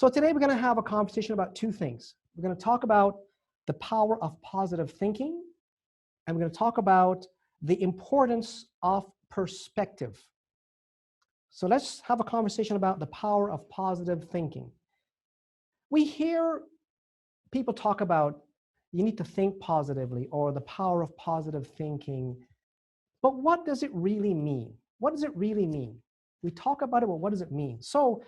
So today we're going to have a conversation about two things. We're going to talk about the power of positive thinking, and we're going to talk about the importance of perspective. So let's have a conversation about the power of positive thinking. We hear people talk about you need to think positively or the power of positive thinking, but what does it really mean? What does it really mean? We talk about it, but what does it mean? So,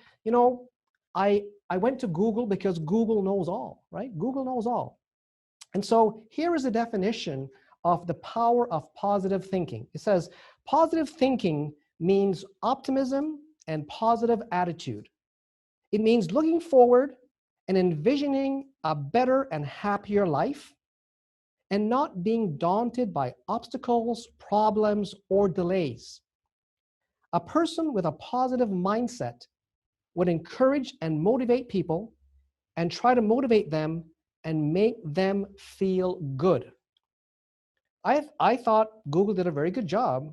I went to Google because Google knows all, right? Google knows all. And so here is a definition of the power of positive thinking. It says, positive thinking means optimism and positive attitude. It means looking forward and envisioning a better and happier life and not being daunted by obstacles, problems, or delays. A person with a positive mindset would encourage and motivate people and try to motivate them and make them feel good. I thought Google did a very good job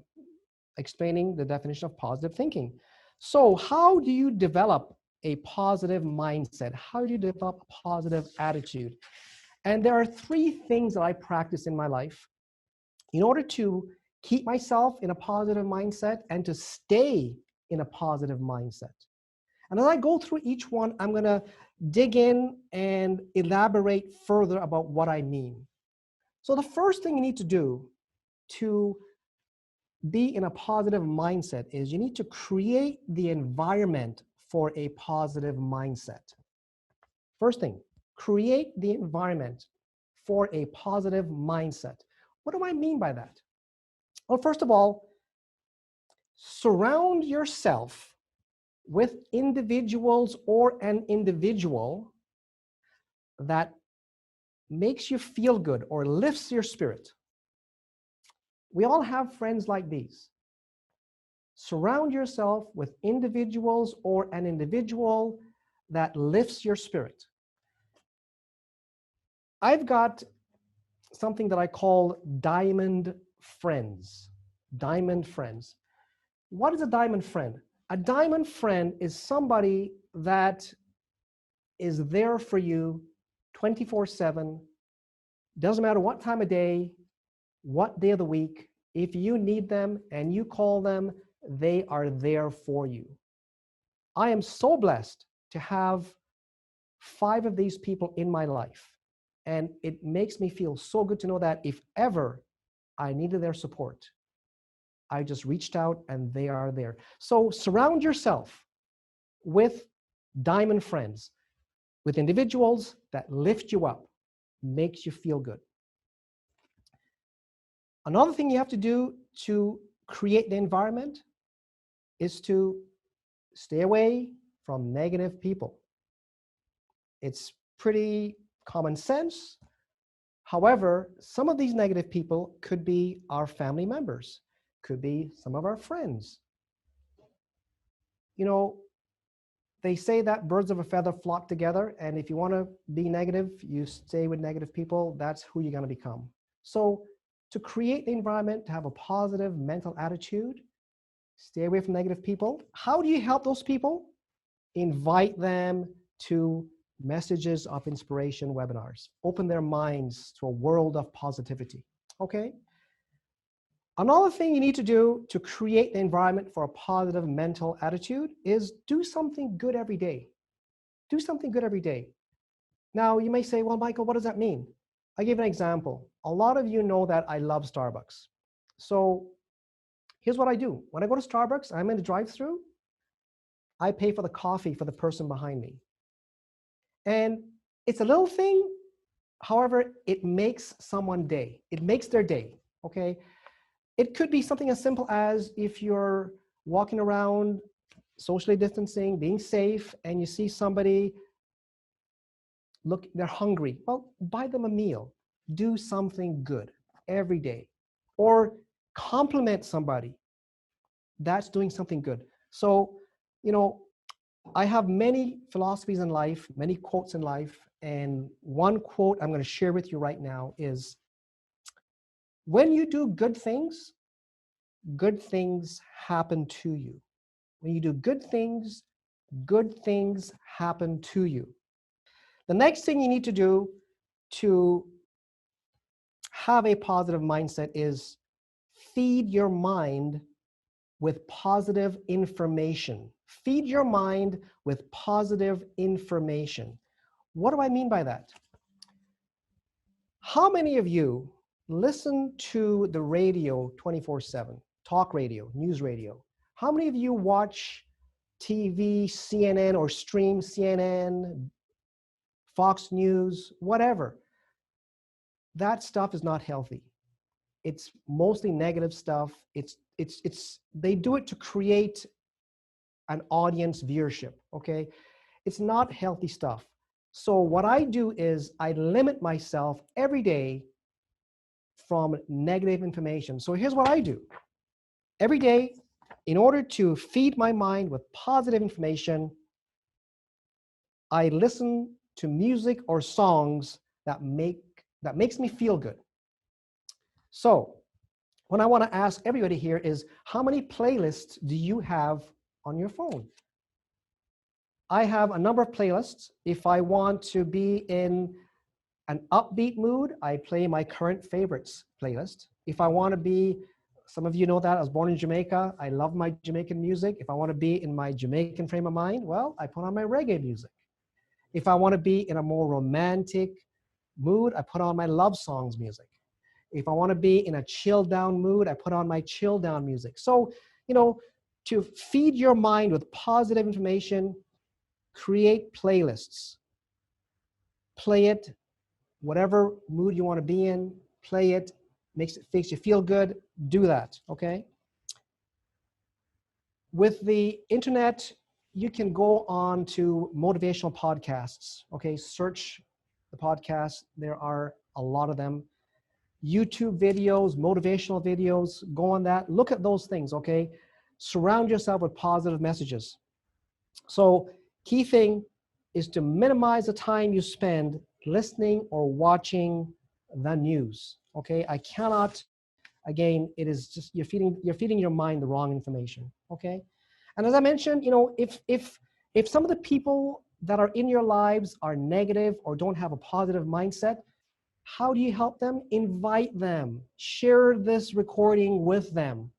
explaining the definition of positive thinking. So how do you develop a positive mindset? How do you develop a positive attitude? And there are three things that I practice in my life in order to keep myself in a positive mindset and to stay in a positive mindset. And as I go through each one, I'm going to dig in and elaborate further about what I mean. So the first thing you need to do to be in a positive mindset is you need to create the environment for a positive mindset. First thing, create the environment for a positive mindset. What do I mean by that? Well, first of all, surround yourself with individuals or an individual that makes you feel good or lifts your spirit. We all have friends like these. Surround yourself with individuals or an individual that lifts your spirit. I've got something that I call diamond friends. Diamond friends. What is a diamond friend? A diamond friend is somebody that is there for you 24/7. Doesn't matter what time of day, what day of the week. If you need them and you call them, they are there for you. I am so blessed to have 5 of these people in my life. And it makes me feel so good to know that if ever I needed their support, I just reached out and they are there. So surround yourself with diamond friends, with individuals that lift you up, makes you feel good. Another thing you have to do to create the environment is to stay away from negative people. It's pretty common sense. However, some of these negative people could be our family members, could be some of our friends. You know, they say that birds of a feather flock together, and if you want to be negative, you stay with negative people. That's who you're going to become. So to create the environment, to have a positive mental attitude, stay away from negative people. How do you help those people? Invite them to messages of inspiration webinars. Open their minds to a world of positivity. Okay? Another thing you need to do to create the environment for a positive mental attitude is do something good every day. Do something good every day. Now, you may say, well, Michael, what does that mean? I'll give an example. A lot of you know that I love Starbucks. So here's what I do. When I go to Starbucks, I'm in the drive-thru, I pay for the coffee for the person behind me. And it's a little thing, however, it makes someone's day. It makes their day, okay? It could be something as simple as if you're walking around socially distancing, being safe, and you see somebody, look, they're hungry. Well, buy them a meal. Do something good every day. Or compliment somebody. That's doing something good. So, you know, I have many philosophies in life, many quotes in life, and one quote I'm going to share with you right now is, when you do good things happen to you. When you do good things good things happen to you. The next thing you need to do to have a positive mindset is feed your mind with positive information. Feed your mind with positive information. What do I mean by that? How many of you listen to the radio 24/7, talk radio, news radio? How many of you watch TV, CNN, or stream CNN, Fox News, whatever? That stuff is not healthy. It's mostly negative stuff. They do it to create an audience viewership, okay? It's not healthy stuff. So what I do is I limit myself every day from negative information. So here's what I do. Every day, in order to feed my mind with positive information, I listen to music or songs that makes me feel good. So what I want to ask everybody here is, how many playlists do you have on your phone? I have a number of playlists. If I want to be in an upbeat mood, I play my current favorites playlist. If I want to be, some of you know that I was born in Jamaica. I love my Jamaican music. If I want to be in my Jamaican frame of mind, well, I put on my reggae music. If I want to be in a more romantic mood, I put on my love songs music. If I want to be in a chill down mood, I put on my chill down music. So, to feed your mind with positive information, create playlists. Play it, whatever mood you want to be in, play it, makes you feel good, do that, okay? With the internet, you can go on to motivational podcasts, okay? Search the podcast. There are a lot of them. YouTube videos, motivational videos, go on that. Look at those things, okay? Surround yourself with positive messages. So key thing is to minimize the time you spend listening or watching the news, okay? I cannot, again, it is just, you're feeding your mind the wrong information, okay? And as I mentioned, if some of the people that are in your lives are negative or don't have a positive mindset, how do you help them? Invite them. Share this recording with them.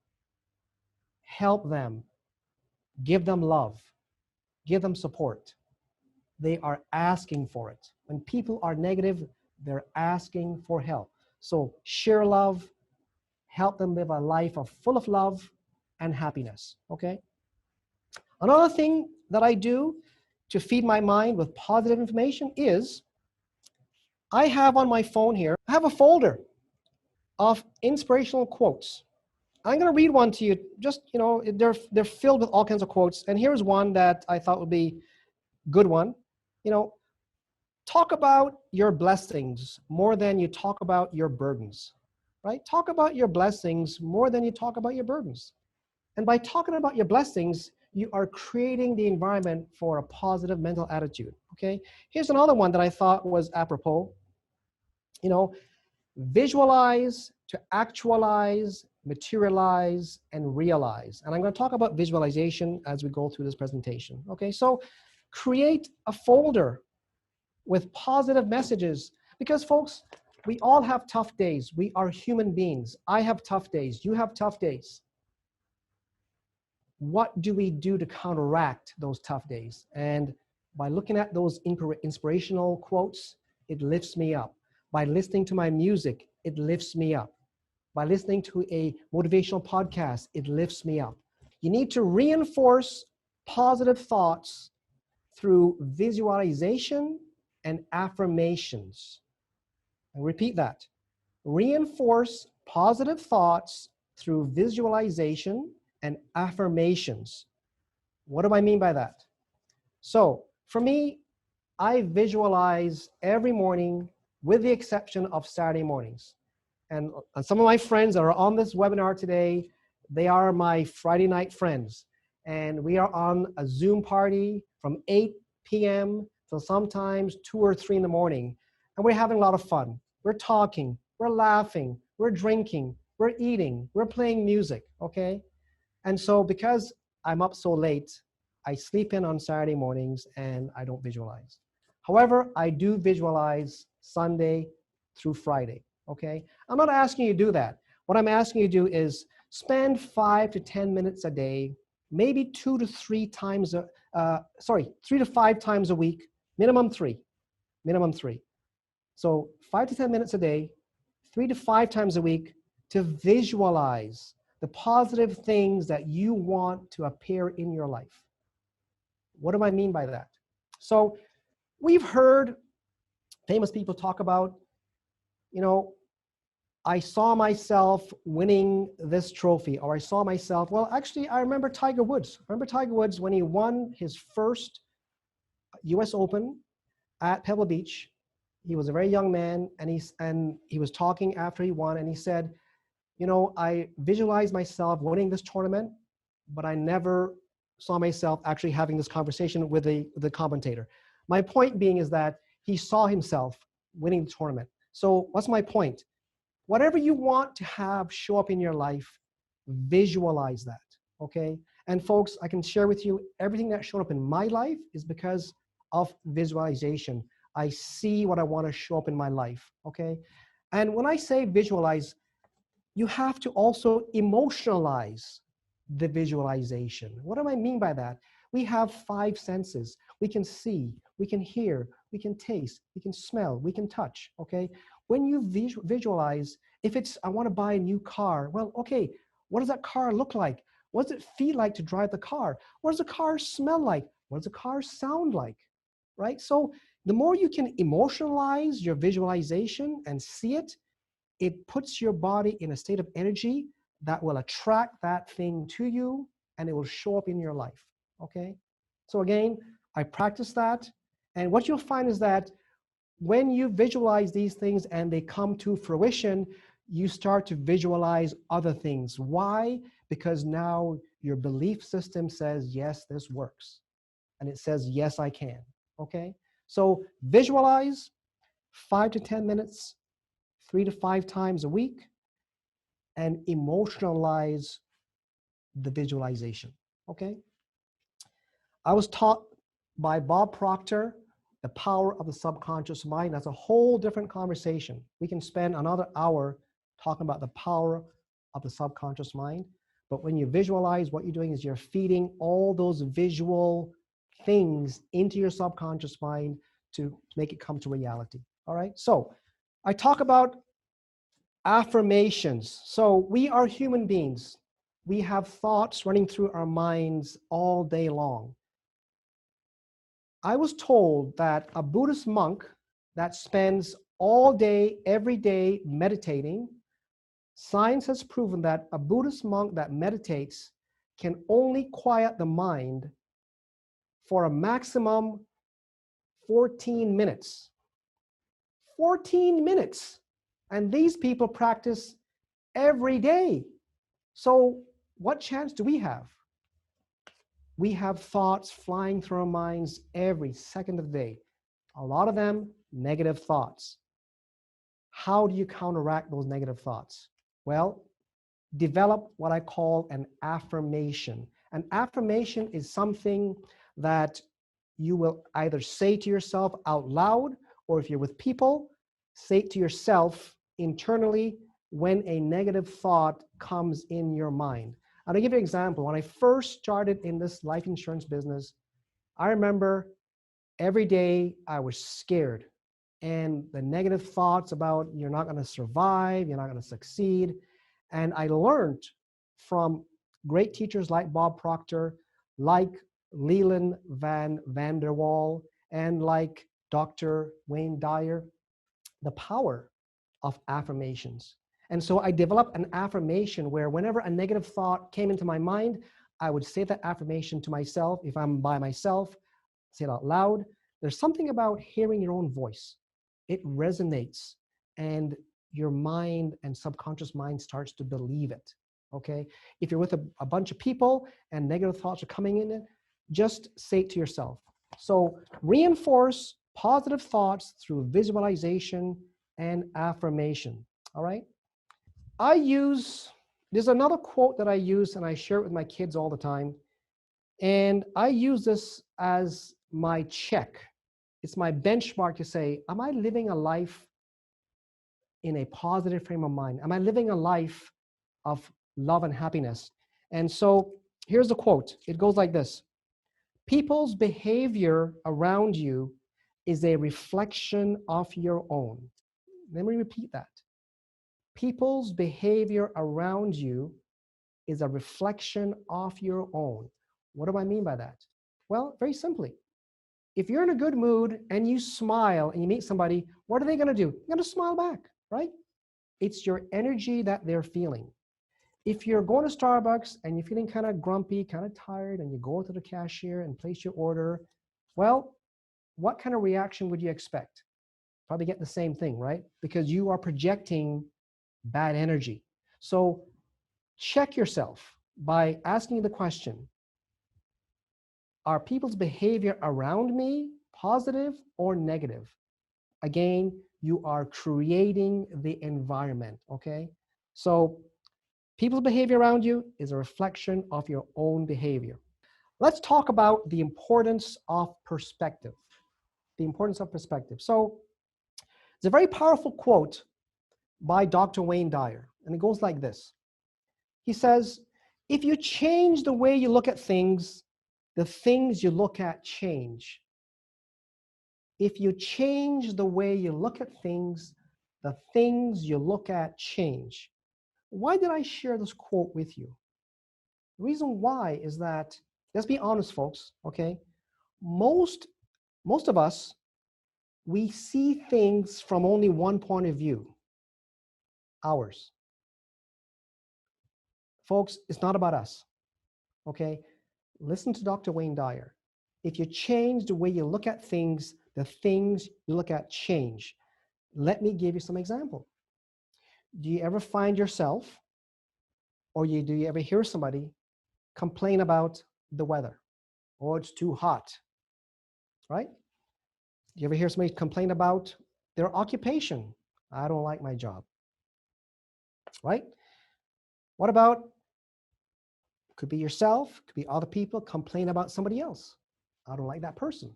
Help them. Give them love. Give them support. They are asking for it. When people are negative, they're asking for help. So share love. Help them live a life full of love and happiness, okay? Another thing that I do to feed my mind with positive information is I have on my phone here, I have a folder of inspirational quotes. I'm going to read one to you. Just, they're filled with all kinds of quotes. And here's one that I thought would be a good one. Talk about your blessings more than you talk about your burdens, right? Talk about your blessings more than you talk about your burdens. And by talking about your blessings, you are creating the environment for a positive mental attitude, okay? Here's another one that I thought was apropos. Visualize to actualize, materialize, and realize. And I'm going to talk about visualization as we go through this presentation, okay? So create a folder with positive messages, because folks, we all have tough days. We are human beings. I have tough days. You have tough days. What do we do to counteract those tough days? And by looking at those inspirational quotes, it lifts me up. By listening to my music, it lifts me up. By listening to a motivational podcast, it lifts me up. You need to reinforce positive thoughts through visualization and affirmations. And repeat that. Reinforce positive thoughts through visualization and affirmations. What do I mean by that? So for me, I visualize every morning with the exception of Saturday mornings. And some of my friends that are on this webinar today, they are my Friday night friends. And we are on a Zoom party from 8 p.m. till sometimes 2 or 3 in the morning. And we're having a lot of fun. We're talking, we're laughing, we're drinking, we're eating, we're playing music, okay? And so because I'm up so late, I sleep in on Saturday mornings and I don't visualize. However, I do visualize Sunday through Friday, okay? I'm not asking you to do that. What I'm asking you to do is spend 5 to 10 minutes a day, maybe 2 to 3 times, 3 to 5 times a week, minimum 3, minimum 3. So 5 to 10 minutes a day, 3 to 5 times a week to visualize the positive things that you want to appear in your life. What do I mean by that? So we've heard famous people talk about, you know, I saw myself winning this trophy, or I saw myself, well, actually, I remember Tiger Woods. I remember Tiger Woods when he won his first US Open at Pebble Beach. He was a very young man, and he was talking after he won, and he said, you know, I visualized myself winning this tournament, but I never saw myself actually having this conversation with the commentator. My point being is that he saw himself winning the tournament. So what's my point? Whatever you want to have show up in your life, visualize that, okay? And folks, I can share with you everything that showed up in my life is because of visualization. I see what I want to show up in my life, okay? And when I say visualize, you have to also emotionalize the visualization. What do I mean by that? We have 5 senses. We can see, we can hear, we can taste, we can smell, we can touch, okay? When you visualize, if it's, I want to buy a new car, well, okay, what does that car look like? What does it feel like to drive the car? What does the car smell like? What does the car sound like, right? So the more you can emotionalize your visualization and see it, it puts your body in a state of energy that will attract that thing to you, and it will show up in your life, okay? So again, I practice that, and what you'll find is that when you visualize these things and they come to fruition, you start to visualize other things. Why? Because now your belief system says, yes, this works. And it says, yes, I can, okay? So visualize 5 to 10 minutes, 3 to 5 times a week, and emotionalize the visualization, okay? I was taught by Bob Proctor, the power of the subconscious mind. That's a whole different conversation. We can spend another hour talking about the power of the subconscious mind. But when you visualize, what you're doing is you're feeding all those visual things into your subconscious mind to make it come to reality, all right? So I talk about affirmations. So we are human beings. We have thoughts running through our minds all day long. I was told that a Buddhist monk that spends all day, every day meditating, science has proven that a Buddhist monk that meditates can only quiet the mind for a maximum 14 minutes. 14 minutes. And these people practice every day. So what chance do we have? We have thoughts flying through our minds every second of the day. A lot of them negative thoughts. How do you counteract those negative thoughts? Well, develop what I call an affirmation. An affirmation is something that you will either say to yourself out loud, or if you're with people, say it to yourself internally when a negative thought comes in your mind. And I'll give you an example. When I first started in this life insurance business, I remember every day I was scared. And the negative thoughts about you're not going to survive, you're not going to succeed. And I learned from great teachers like Bob Proctor, like Leland Van der Waal, and like Dr. Wayne Dyer, the power of affirmations. And so I developed an affirmation where whenever a negative thought came into my mind, I would say that affirmation to myself. If I'm by myself, say it out loud. There's something about hearing your own voice. It resonates, and your mind and subconscious mind starts to believe it, okay? If you're with a bunch of people and negative thoughts are coming in, just say it to yourself. So reinforce positive thoughts through visualization and affirmation, all right? There's another quote that I use and I share it with my kids all the time. And I use this as my check. It's my benchmark to say, am I living a life in a positive frame of mind? Am I living a life of love and happiness? And so here's the quote. It goes like this: people's behavior around you is a reflection of your own. Let me repeat that. People's behavior around you is a reflection of your own. What do I mean by that? Well, very simply, if you're in a good mood and you smile and you meet somebody, what are they going to do? They're going to smile back, right? It's your energy that they're feeling. If you're going to Starbucks and you're feeling kind of grumpy, kind of tired, and you go to the cashier and place your order, well, what kind of reaction would you expect? Probably get the same thing, right? Because you are projecting bad energy. So check yourself by asking the question, are people's behavior around me positive or negative? Again, you are creating the environment, okay? So people's behavior around you is a reflection of your own behavior. Let's talk about the importance of perspective. The importance of perspective. So it's a very powerful quote by Dr. Wayne Dyer, and it goes like this. He says, if you change the way you look at things, the things you look at change. If you change the way you look at things, the things you look at change. Why did I share this quote with you? The reason why is that, let's be honest, folks, okay? Most of us, we see things from only one point of view, ours. Folks, it's not about us, okay? Listen to Dr. Wayne Dyer. If you change the way you look at things, the things you look at change. Let me give you some example. Do you ever find yourself, or do you ever hear somebody complain about the weather? Oh, it's too hot, right? Do you ever hear somebody complain about their occupation? I don't like my job, right? What about, could be yourself, could be other people complain about somebody else. I don't like that person.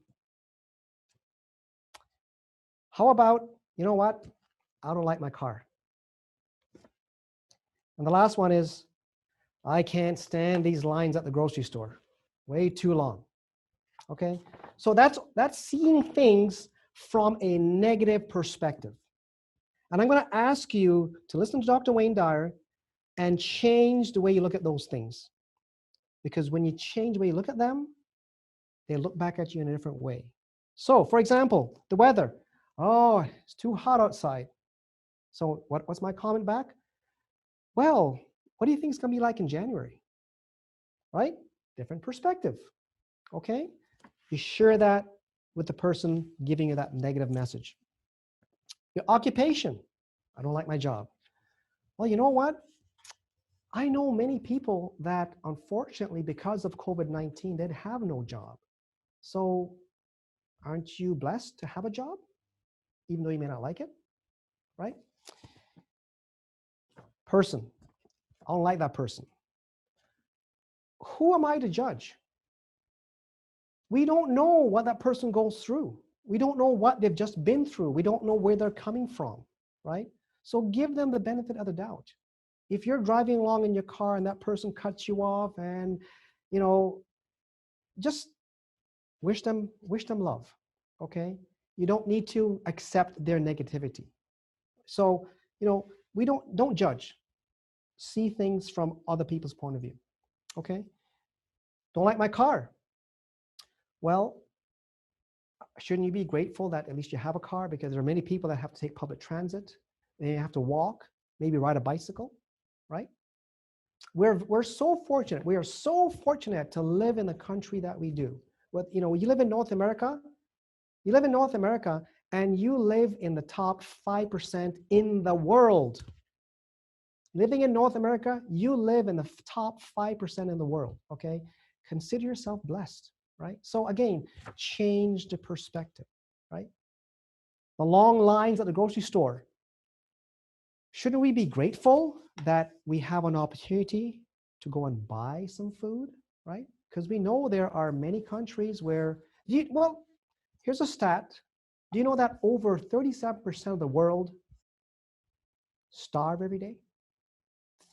How about, you know what? I don't like my car. And the last one is, I can't stand these lines at the grocery store. Way too long. Okay? So that's seeing things from a negative perspective. And I'm going to ask you to listen to Dr. Wayne Dyer and change the way you look at those things. Because when you change the way you look at them, they look back at you in a different way. So, for example, the weather. Oh, it's too hot outside. So what's my comment back? Well, what do you think it's going to be like in January? Right? Different perspective. Okay? You share that with the person giving you that negative message. Your occupation. I don't like my job. Well, you know what? I know many people that unfortunately, because of COVID-19, they'd have no job. So aren't you blessed to have a job, even though you may not like it, right? Person. I don't like that person. Who am I to judge? We don't know what that person goes through. We don't know what they've just been through. We don't know where they're coming from, right? So give them the benefit of the doubt. If you're driving along in your car and that person cuts you off, and you know, just wish them love, okay? You don't need to accept their negativity. So, you know, we don't judge. See things from other people's point of view, okay? Don't like my car. Well, shouldn't you be grateful that at least you have a car? Because there are many people that have to take public transit. They have to walk, maybe ride a bicycle, right? We're so fortunate. We are so fortunate to live in the country that we do. But you know, you live in North America. You live in North America, and you live in the top 5% in the world. Living in North America, you live in the top 5% in the world. Okay, consider yourself blessed, right? So again, change the perspective, right? The long lines at the grocery store. Shouldn't we be grateful that we have an opportunity to go and buy some food, right? Because we know there are many countries where, well, here's a stat. Do you know that over 37% of the world starve every day?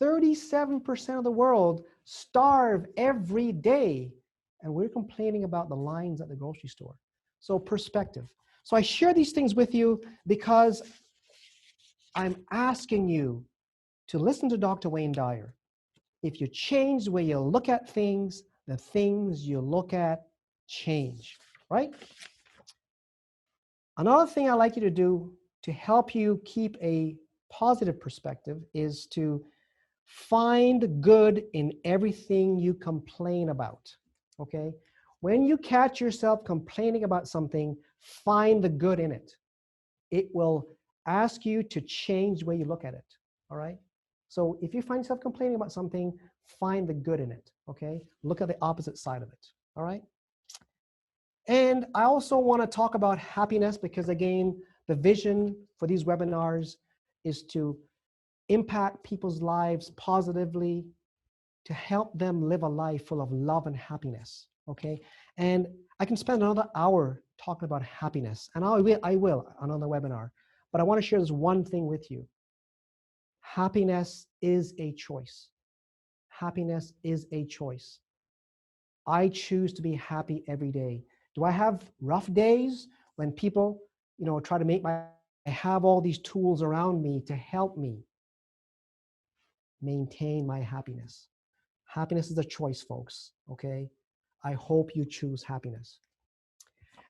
37% of the world starve every day. And we're complaining about the lines at the grocery store. So perspective. So I share these things with you because I'm asking you to listen to Dr. Wayne Dyer. If you change the way you look at things, the things you look at change, right? Another thing I like you to do to help you keep a positive perspective is to find good in everything you complain about, okay? When you catch yourself complaining about something, find the good in it. It will ask you to change the way you look at it, all right? So if you find yourself complaining about something, find the good in it, okay? Look at the opposite side of it, all right? And I also want to talk about happiness because, again, the vision for these webinars is to impact people's lives positively, to help them live a life full of love and happiness, okay? And I can spend another hour talking about happiness, and I will on another webinar, but I want to share this one thing with you. Happiness is a choice. Happiness is a choice. I choose to be happy every day. Do I have rough days when people, try to make I have all these tools around me to help me maintain my happiness. Happiness is a choice, folks, okay? I hope you choose happiness.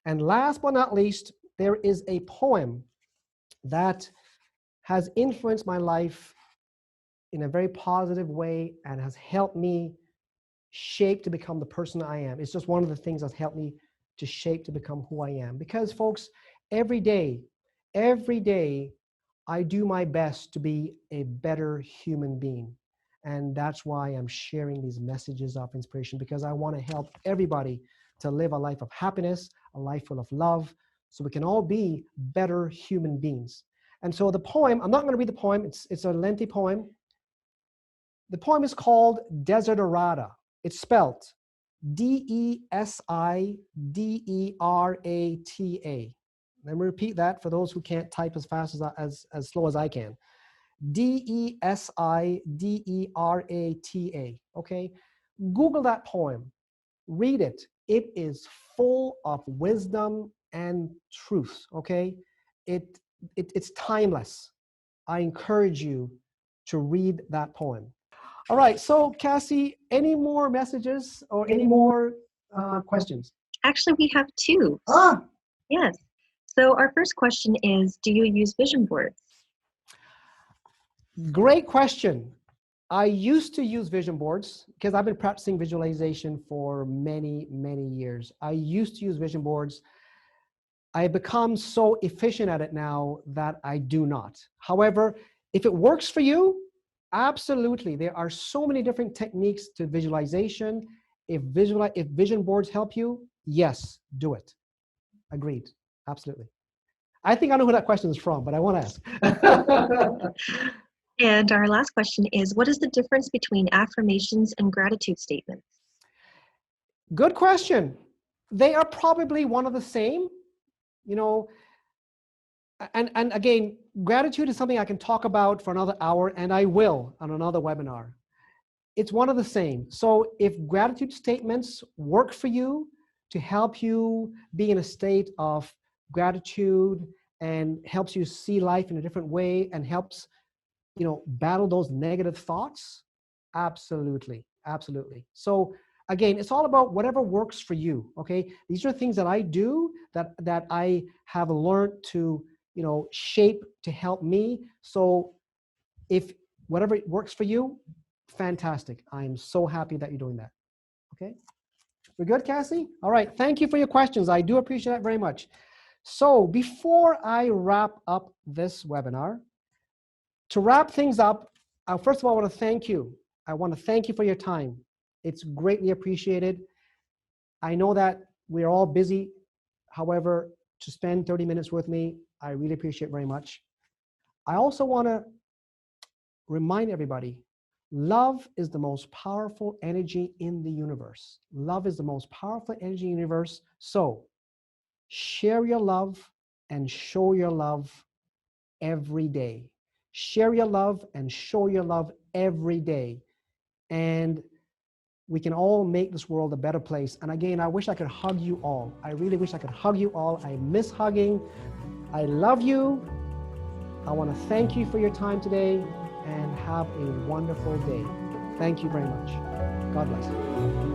And last but not least, there is a poem that has influenced my life in a very positive way and has helped me shape to become the person I am. It's just one of the things that's helped me to shape to become who I am. Because, folks, every day, I do my best to be a better human being. And that's why I'm sharing these messages of inspiration, because I want to help everybody to live a life of happiness, a life full of love, so we can all be better human beings. And so the poem, I'm not going to read the poem, it's a lengthy poem. The poem is called Desiderata. It's spelled Desiderata. Let me repeat that for those who can't type as fast as slow as I can. Desiderata. Okay? Google that poem. Read it. It is full of wisdom and truth. Okay? It's timeless. I encourage you to read that poem. All right, so Cassie, any more messages or any more questions? Actually, we have two. Ah! Yes. So our first question is, do you use vision boards? Great question. I used to use vision boards because I've been practicing visualization for many, many years. I used to use vision boards. I've become so efficient at it now that I do not. However, if it works for you, absolutely. There are so many different techniques to visualization. If vision boards help you, yes, do it. Agreed. Absolutely. I think I know who that question is from, but I want to ask. And our last question is, what is the difference between affirmations and gratitude statements? Good question. They are probably one of the same, and again, gratitude is something I can talk about for another hour, and I will on another webinar. It's one of the same. So if gratitude statements work for you to help you be in a state of gratitude and helps you see life in a different way and helps, battle those negative thoughts, absolutely, absolutely. So again, it's all about whatever works for you, okay? These are things that I do that I have learned to, shape to help me. So if whatever works for you, fantastic. I'm so happy that you're doing that. Okay. We're good, Cassie? All right. Thank you for your questions. I do appreciate that very much. So before I wrap up this webinar, to wrap things up, first of all, I want to thank you. I want to thank you for your time. It's greatly appreciated. I know that we're all busy. However, to spend 30 minutes with me, I really appreciate very much. I also want to remind everybody, Love is the most powerful energy in the universe. Love is the most powerful energy in the universe. So share your love and show your love every day. Share your love and show your love every day. And we can all make this world a better place. And again, I wish I could hug you all. I really wish I could hug you all. I miss hugging. I love you. I want to thank you for your time today and have a wonderful day. Thank you very much. God bless you.